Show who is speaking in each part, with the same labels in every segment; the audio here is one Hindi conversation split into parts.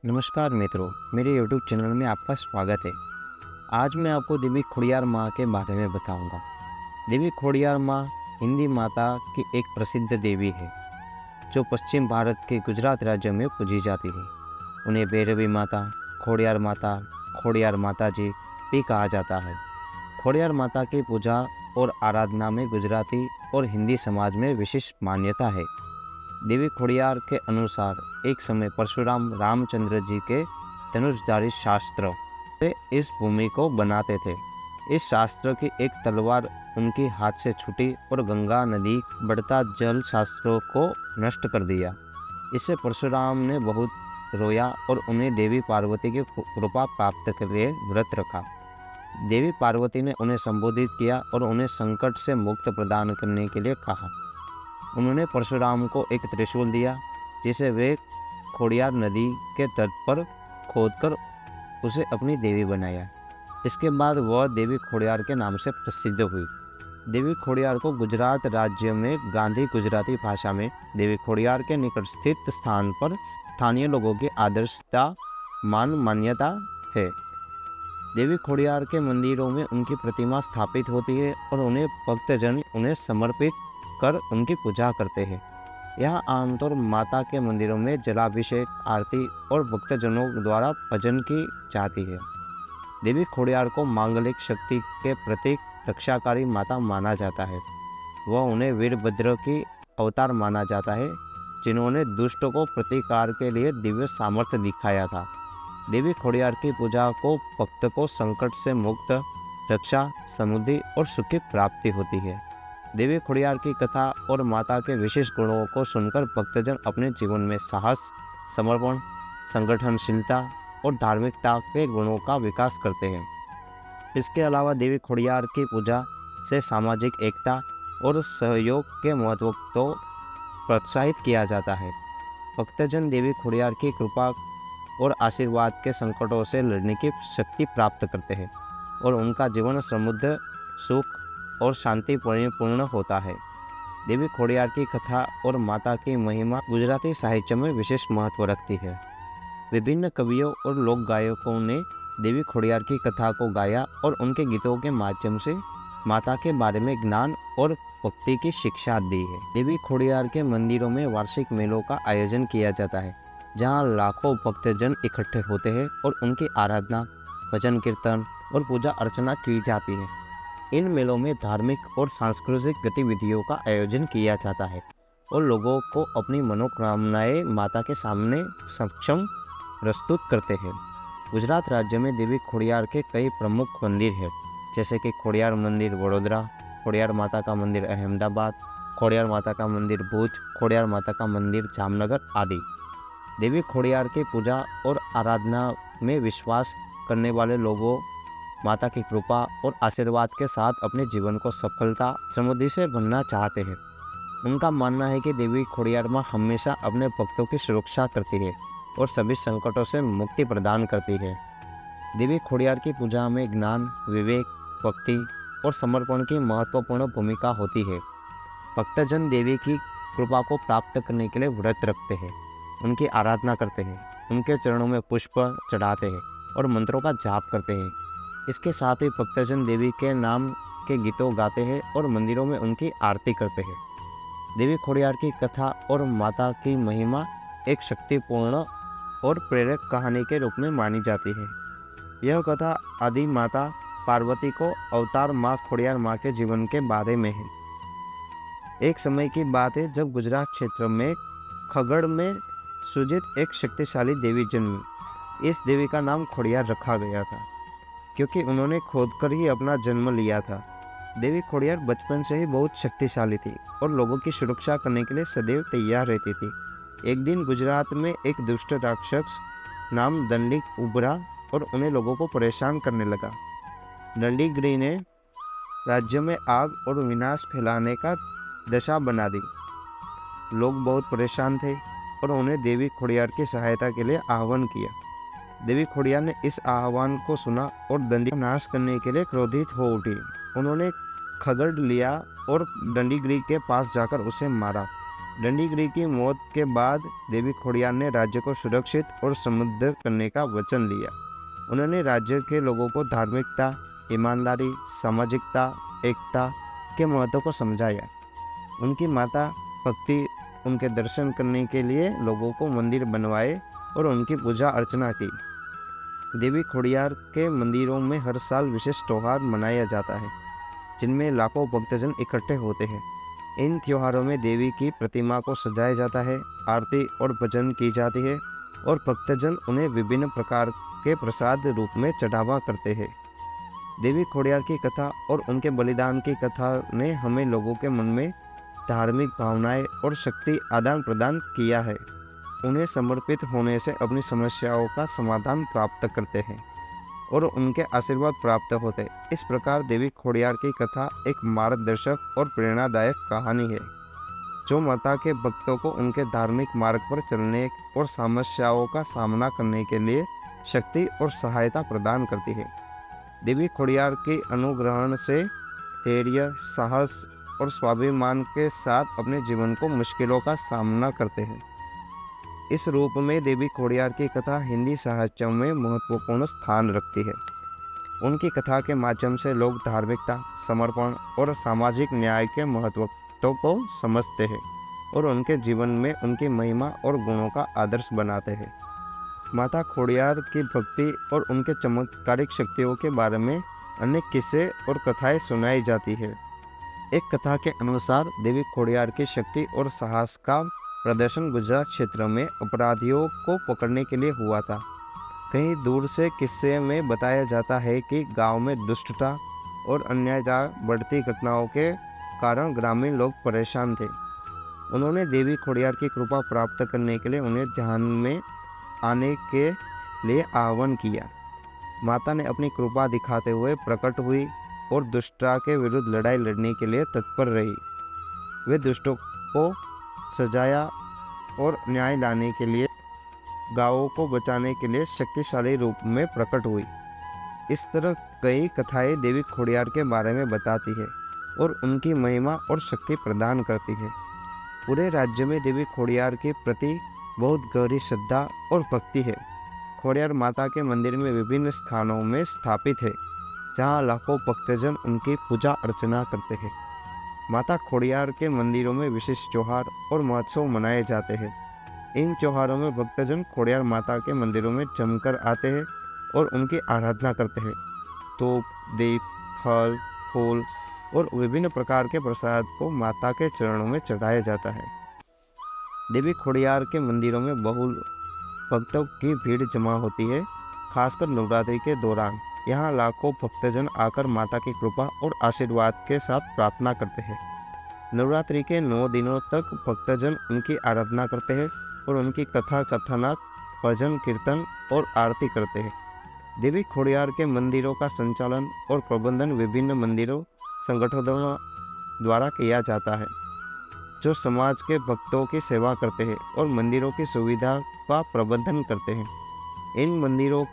Speaker 1: नमस्कार मित्रों, मेरे YouTube चैनल में आपका स्वागत है। आज मैं आपको देवी खोडियार माँ के बारे में बताऊंगा। देवी खोडियार माँ हिंदी माता की एक प्रसिद्ध देवी है, जो पश्चिम भारत के गुजरात राज्य में पूजी जाती है। उन्हें भैरवी माता, खोडियार माता जी भी कहा जाता है। खोडियार माता की पूजा और आराधना में गुजराती और हिंदी समाज में विशेष मान्यता है। देवी खोडियार के अनुसार एक समय परशुराम रामचंद्र जी के धनुषधारी शास्त्र से इस भूमि को बनाते थे। इस शास्त्र की एक तलवार उनके हाथ से छूटी और गंगा नदी बढ़ता जल शास्त्रों को नष्ट कर दिया। इससे परशुराम ने बहुत रोया और उन्हें देवी पार्वती की कृपा प्राप्त के लिए व्रत रखा। देवी पार्वती ने उन्हें संबोधित किया और उन्हें संकट से मुक्त प्रदान करने के लिए कहा। उन्होंने परशुराम को एक त्रिशूल दिया, जिसे वे खोडियार नदी के तट पर खोदकर उसे अपनी देवी बनाया। इसके बाद वह देवी खोडियार के नाम से प्रसिद्ध हुई। देवी खोडियार को गुजरात राज्य में गांधी गुजराती भाषा में देवी खोडियार के निकट स्थित स्थान पर स्थानीय लोगों की आदर्शता मान्यता है। देवी खोडियार के मंदिरों में उनकी प्रतिमा स्थापित होती है और उन्हें भक्तजन उन्हें समर्पित कर उनकी पूजा करते हैं। यहाँ आमतौर माता के मंदिरों में जलाभिषेक, आरती और भक्तजनों द्वारा भजन की जाती है। देवी खोडियार को मांगलिक शक्ति के प्रतीक, रक्षाकारी माता माना जाता है। वह उन्हें वीरभद्र की अवतार माना जाता है, जिन्होंने दुष्ट को प्रतिकार के लिए दिव्य सामर्थ्य दिखाया था। देवी खोडियार की पूजा को भक्त को संकट से मुक्त, रक्षा, समृद्धि और सुख की प्राप्ति होती है। देवी खोडियार की कथा और माता के विशेष गुणों को सुनकर भक्तजन अपने जीवन में साहस, समर्पण, संगठनशीलता और धार्मिकता के गुणों का विकास करते हैं। इसके अलावा देवी खोडियार की पूजा से सामाजिक एकता और सहयोग के महत्व को प्रोत्साहित किया जाता है। भक्तजन देवी खोडियार की कृपा और आशीर्वाद के संकटों से लड़ने की शक्ति प्राप्त करते हैं और उनका जीवन समृद्ध, सुख और शांतिपूर्ण होता है। देवी खोडियार की कथा और माता की महिमा गुजराती साहित्य में विशेष महत्व रखती है। विभिन्न कवियों और लोक गायकों ने देवी खोडियार की कथा को गाया और उनके गीतों के माध्यम से माता के बारे में ज्ञान और भक्ति की शिक्षा दी है। देवी खोडियार के मंदिरों में वार्षिक मेलों का आयोजन किया जाता है, जहाँ लाखों भक्तजन इकट्ठे होते हैं और उनकी आराधना, भजन कीर्तन और पूजा अर्चना की जाती है। इन मेलों में धार्मिक और सांस्कृतिक गतिविधियों का आयोजन किया जाता है और लोगों को अपनी मनोकामनाएं माता के सामने सक्षम प्रस्तुत करते हैं। गुजरात राज्य में देवी खोडियार के कई प्रमुख मंदिर हैं, जैसे कि खोडियार मंदिर वडोदरा, खोडियार माता का मंदिर अहमदाबाद, खोडियार माता का मंदिर भुज, खोडियार माता का मंदिर जामनगर आदि। देवी खोडियार की पूजा और आराधना में विश्वास करने वाले लोगों माता की कृपा और आशीर्वाद के साथ अपने जीवन को सफलता, समृद्धि से भरना चाहते हैं। उनका मानना है कि देवी खोडियार माँ हमेशा अपने भक्तों की सुरक्षा करती है और सभी संकटों से मुक्ति प्रदान करती है। देवी खोडियार की पूजा में ज्ञान, विवेक, भक्ति और समर्पण की महत्वपूर्ण भूमिका होती है। भक्तजन देवी की कृपा को प्राप्त करने के लिए व्रत रखते हैं, उनकी आराधना करते हैं, उनके चरणों में पुष्प चढ़ाते हैं और मंत्रों का जाप करते हैं। इसके साथ ही भक्तजन देवी के नाम के गीतों गाते हैं और मंदिरों में उनकी आरती करते हैं। देवी खोडियार की कथा और माता की महिमा एक शक्तिपूर्ण और प्रेरक कहानी के रूप में मानी जाती है। यह कथा आदि माता पार्वती को अवतार माँ खोडियार माँ के जीवन के बारे में है। एक समय की बात है जब गुजरात क्षेत्र में खगड़ में सुजित एक शक्तिशाली देवी जन्मी। इस देवी का नाम खोडियार रखा गया था, क्योंकि उन्होंने खोदकर ही अपना जन्म लिया था। देवी खोडियार बचपन से ही बहुत शक्तिशाली थी और लोगों की सुरक्षा करने के लिए सदैव तैयार रहती थी। एक दिन गुजरात में एक दुष्ट राक्षस नाम दंडिक उभरा और उन्हें लोगों को परेशान करने लगा। दंडिगिरी ने राज्य में आग और विनाश फैलाने का दशा बना दी। लोग बहुत परेशान थे और उन्हें देवी खोडियार की सहायता के लिए आह्वान किया। देवी खोडियार ने इस आह्वान को सुना और दंडी का नाश करने के लिए क्रोधित हो उठी। उन्होंने खगड़ लिया और दंडीगिरी के पास जाकर उसे मारा। डंडीगिरी की मौत के बाद देवी खोड़ियार ने राज्य को सुरक्षित और समृद्ध करने का वचन लिया। उन्होंने राज्य के लोगों को धार्मिकता, ईमानदारी, सामाजिकता, एकता के महत्व को समझाया। उनकी माता भक्ति उनके दर्शन करने के लिए लोगों को मंदिर बनवाए और उनकी पूजा अर्चना की। देवी खोड़ियार के मंदिरों में हर साल विशेष त्योहार मनाया जाता है, जिनमें लाखों भक्तजन इकट्ठे होते हैं। इन त्योहारों में देवी की प्रतिमा को सजाया जाता है, आरती और भजन की जाती है और भक्तजन उन्हें विभिन्न प्रकार के प्रसाद रूप में चढ़ावा करते हैं। देवी खोड़ियार की कथा और उनके बलिदान की कथा ने हमें लोगों के मन में धार्मिक भावनाएं और शक्ति आदान प्रदान किया है। उन्हें समर्पित होने से अपनी समस्याओं का समाधान प्राप्त करते हैं और उनके आशीर्वाद प्राप्त होते। इस प्रकार देवी खोड़ियार की कथा एक मार्गदर्शक और प्रेरणादायक कहानी है, जो माता के भक्तों को उनके धार्मिक मार्ग पर चलने और समस्याओं का सामना करने के लिए शक्ति और सहायता प्रदान करती है। देवी खोड़ियार के अनुग्रहण से धैर्य, साहस और स्वाभिमान के साथ अपने जीवन को मुश्किलों का सामना करते हैं। इस रूप में देवी खोड़ियार की कथा हिंदी साहित्य में महत्वपूर्ण स्थान रखती है। उनकी कथा के माध्यम से लोग धार्मिकता, समर्पण और सामाजिक न्याय के महत्व को समझते हैं और उनके जीवन में उनकी महिमा और गुणों का आदर्श बनाते हैं। माता खोड़ियार की भक्ति और उनके चमत्कारिक शक्तियों के बारे में अनेक किस्से और कथाएं सुनाई जाती है। एक कथा के अनुसार देवी खोड़ियार की शक्ति और साहस का प्रदर्शन गुजरात क्षेत्र में अपराधियों को पकड़ने के लिए हुआ था। कहीं दूर से किस्से में बताया जाता है कि गांव में दुष्टता और अन्यायदार बढ़ती घटनाओं के कारण ग्रामीण लोग परेशान थे। उन्होंने देवी खोड़ियार की कृपा प्राप्त करने के लिए उन्हें ध्यान में आने के लिए आह्वान किया। माता ने अपनी कृपा दिखाते हुए प्रकट हुई और दुष्टता के विरुद्ध लड़ाई लड़ने के लिए तत्पर रही। वे दुष्टों को सजाया और न्याय लाने के लिए गांवों को बचाने के लिए शक्तिशाली रूप में प्रकट हुई। इस तरह कई कथाएं देवी खोड़ियार के बारे में बताती है और उनकी महिमा और शक्ति प्रदान करती है। पूरे राज्य में देवी खोड़ियार के प्रति बहुत गहरी श्रद्धा और भक्ति है। खोड़ियार माता के मंदिर में विभिन्न स्थानों में स्थापित है, जहाँ लाखों भक्तजन उनकी पूजा अर्चना करते हैं। माता खोड़ियार के मंदिरों में विशेष त्योहार और महोत्सव मनाए जाते हैं। इन त्योहारों में भक्तजन खोड़ियार माता के मंदिरों में जमकर आते हैं और उनकी आराधना करते हैं। धूप, दीप, फल, फूल और विभिन्न प्रकार के प्रसाद को माता के चरणों में चढ़ाया जाता है। देवी खोड़ियार के मंदिरों में बहुल भक्तों की भीड़ जमा होती है, खासकर नवरात्रि के दौरान। यहाँ लाखों भक्तजन आकर माता की कृपा और आशीर्वाद के साथ प्रार्थना करते हैं। नवरात्रि के 9 दिनों तक भक्तजन उनकी आराधना करते हैं और उनकी कथा कथानक, भजन, कीर्तन और आरती करते हैं। देवी खोड़ियार के मंदिरों का संचालन और प्रबंधन विभिन्न मंदिरों संगठनों द्वारा किया जाता है, जो समाज के भक्तों की सेवा करते हैं और मंदिरों की सुविधा का प्रबंधन करते हैं। इन मंदिरों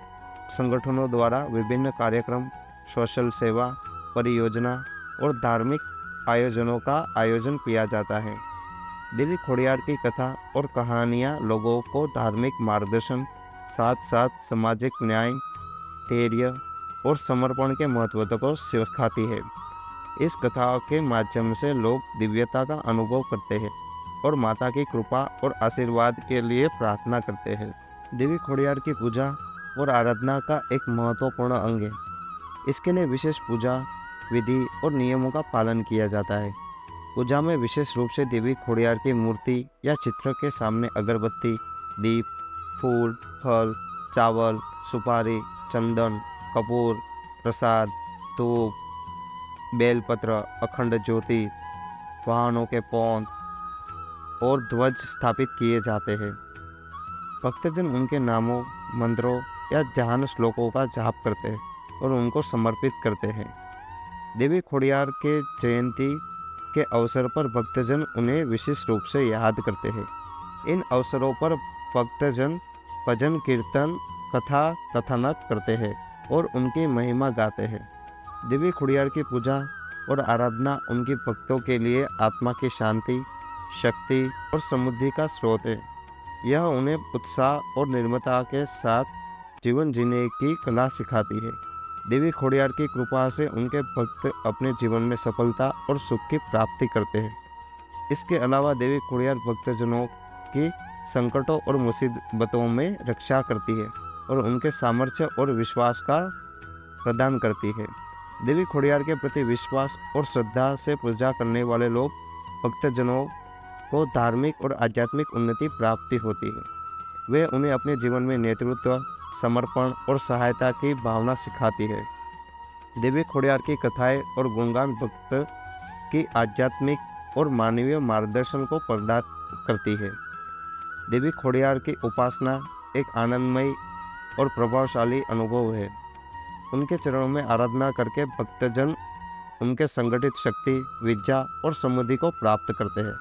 Speaker 1: संगठनों द्वारा विभिन्न कार्यक्रम, सोशल सेवा, परियोजना और धार्मिक आयोजनों का आयोजन किया जाता है। देवी खोड़ियार की कथा और कहानियाँ लोगों को धार्मिक मार्गदर्शन, साथ साथ सामाजिक न्याय, धैर्य और समर्पण के महत्व को सिखाती है। इस कथा के माध्यम से लोग दिव्यता का अनुभव करते हैं और माता की कृपा और आशीर्वाद के लिए प्रार्थना करते हैं। देवी खोड़ियार की पूजा और आराधना का एक महत्वपूर्ण अंग है। इसके लिए विशेष पूजा विधि और नियमों का पालन किया जाता है। पूजा में विशेष रूप से देवी खोड़ियार की मूर्ति या चित्र के सामने अगरबत्ती, दीप, फूल, फल, चावल, सुपारी, चंदन, कपूर, प्रसाद, धूप, बेलपत्र, अखंड ज्योति, वाहनों के पौंध और ध्वज स्थापित किए जाते हैं। भक्तजन उनके नामों, मंत्रों या ध्यान श्लोकों का जाप करते हैं और उनको समर्पित करते हैं। देवी खोड़ियार के जयंती के अवसर पर भक्तजन उन्हें विशेष रूप से याद करते हैं। इन अवसरों पर भक्तजन भजन, कीर्तन, कथा कथानक करते हैं और उनकी महिमा गाते हैं। देवी खोड़ियार की पूजा और आराधना उनकी भक्तों के लिए आत्मा की शांति, शक्ति और समृद्धि का स्रोत है। यह उन्हें उत्साह और निर्ममता के साथ जीवन जीने की कला सिखाती है। देवी खोड़ियार की कृपा से उनके भक्त अपने जीवन में सफलता और सुख की प्राप्ति करते हैं। इसके अलावा देवी खोड़ियार भक्तजनों की संकटों और मुसीबतों में रक्षा करती है और उनके सामर्थ्य और विश्वास का प्रदान करती है। देवी खोड़ियार के प्रति विश्वास और श्रद्धा से पूजा करने वाले लोग भक्तजनों को धार्मिक और आध्यात्मिक उन्नति प्राप्ति होती है। वे उन्हें अपने जीवन में नेतृत्व, समर्पण और सहायता की भावना सिखाती है। देवी खोड़ियार की कथाएं और गुणगान भक्त की आध्यात्मिक और मानवीय मार्गदर्शन को प्रदान करती है। देवी खोड़ियार की उपासना एक आनंदमय और प्रभावशाली अनुभव है। उनके चरणों में आराधना करके भक्तजन उनके संगठित शक्ति, विद्या और समृद्धि को प्राप्त करते हैं।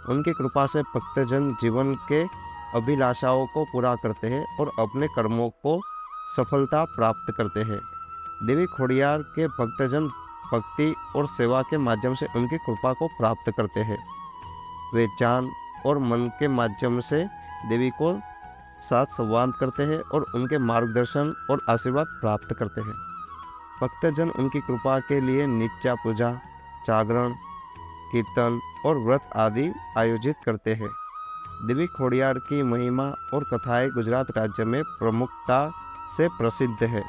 Speaker 1: उनकी कृपा से भक्तजन जीवन के अभिलाषाओं को पूरा करते हैं और अपने कर्मों को सफलता प्राप्त करते हैं। देवी खोड़ियार के भक्तजन भक्ति और सेवा के माध्यम से उनकी कृपा को प्राप्त करते हैं। वे जान और मन के माध्यम से देवी को साथ संवाद करते हैं और उनके मार्गदर्शन और आशीर्वाद प्राप्त करते हैं। भक्तजन उनकी कृपा के लिए नित्य पूजा, जागरण, कीर्तन और व्रत आदि आयोजित करते हैं। देवी खोड़ियार की महिमा और कथाएं गुजरात राज्य में प्रमुखता से प्रसिद्ध है।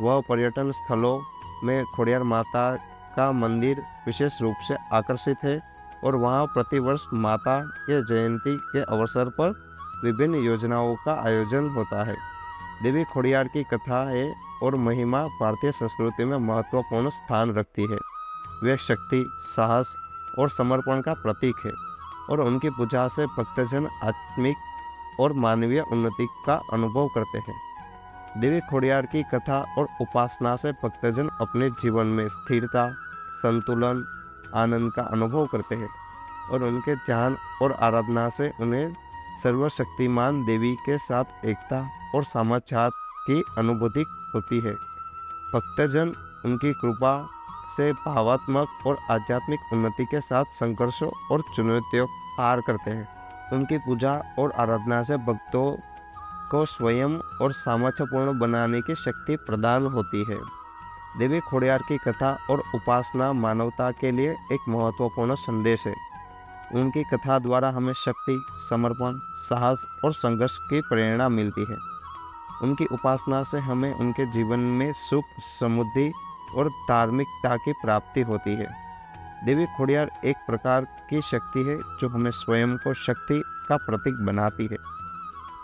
Speaker 1: वह पर्यटन स्थलों में खोड़ियार माता का मंदिर विशेष रूप से आकर्षित है और वहां प्रतिवर्ष माता के जयंती के अवसर पर विभिन्न योजनाओं का आयोजन होता है। देवी खोड़ियार की कथाएं और महिमा भारतीय संस्कृति में महत्वपूर्ण स्थान रखती है। वे शक्ति, साहस और समर्पण का प्रतीक है और उनकी पूजा से भक्तजन आत्मिक और मानवीय उन्नति का अनुभव करते हैं। देवी खोड़ियार की कथा और उपासना से भक्तजन अपने जीवन में स्थिरता, संतुलन, आनंद का अनुभव करते हैं और उनके ध्यान और आराधना से उन्हें सर्वशक्तिमान देवी के साथ एकता और सामर्थ्य की अनुभूति होती है। भक्तजन उनकी कृपा से भावात्मक और आध्यात्मिक उन्नति के साथ संघर्षों और चुनौतियों पार करते हैं। उनकी पूजा और आराधना से भक्तों को स्वयं और सामर्थ्यपूर्ण बनाने की शक्ति प्रदान होती है। देवी खोड़ियार की कथा और उपासना मानवता के लिए एक महत्वपूर्ण संदेश है। उनकी कथा द्वारा हमें शक्ति, समर्पण, साहस और संघर्ष की प्रेरणा मिलती है। उनकी उपासना से हमें उनके जीवन में सुख, समृद्धि और धार्मिकता की प्राप्ति होती है। देवी खोड़ियार एक प्रकार की शक्ति है जो हमें स्वयं को शक्ति का प्रतीक बनाती है।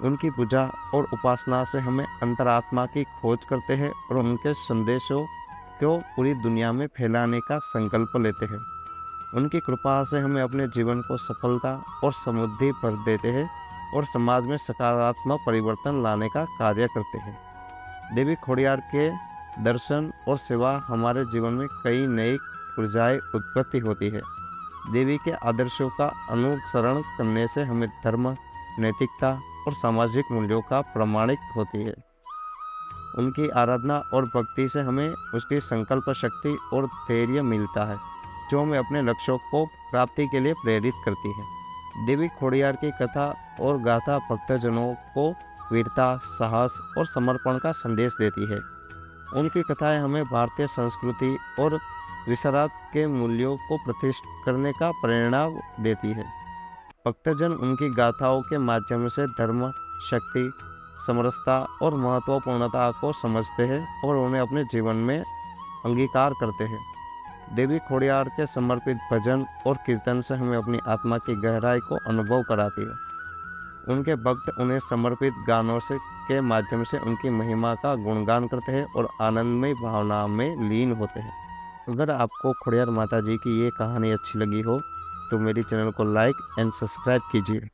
Speaker 1: उनकी पूजा और उपासना से हमें अंतरात्मा की खोज करते हैं और उनके संदेशों को पूरी दुनिया में फैलाने का संकल्प लेते हैं। उनकी कृपा से हमें अपने जीवन को सफलता और समृद्धि भर देते हैं और समाज में सकारात्मक परिवर्तन लाने का कार्य करते हैं। देवी खोड़ियार के दर्शन और सेवा हमारे जीवन में कई नई ऊर्जाएं उत्पत्ति होती है। देवी के आदर्शों का अनुसरण करने से हमें धर्म, नैतिकता और सामाजिक मूल्यों का प्रमाणित होती है। उनकी आराधना और भक्ति से हमें उसकी संकल्प शक्ति और धैर्य मिलता है जो हमें अपने लक्ष्यों को प्राप्ति के लिए प्रेरित करती है। देवी खोड़ियार की कथा और गाथा भक्तजनों को वीरता, साहस और समर्पण का संदेश देती है। उनकी कथाएं हमें भारतीय संस्कृति और विसरात के मूल्यों को प्रतिष्ठित करने का प्रेरणा देती है। भक्तजन उनकी गाथाओं के माध्यम से धर्म, शक्ति, समरसता और महत्वपूर्णता को समझते हैं और उन्हें अपने जीवन में अंगीकार करते हैं। देवी खोड़ियार के समर्पित भजन और कीर्तन से हमें अपनी आत्मा की गहराई को अनुभव कराती है। उनके भक्त उन्हें समर्पित गानों से के माध्यम से उनकी महिमा का गुणगान करते हैं और आनंदमय भावना में लीन होते हैं। अगर आपको खोड़ियार माता जी की ये कहानी अच्छी लगी हो तो मेरी चैनल को लाइक एंड सब्सक्राइब कीजिए।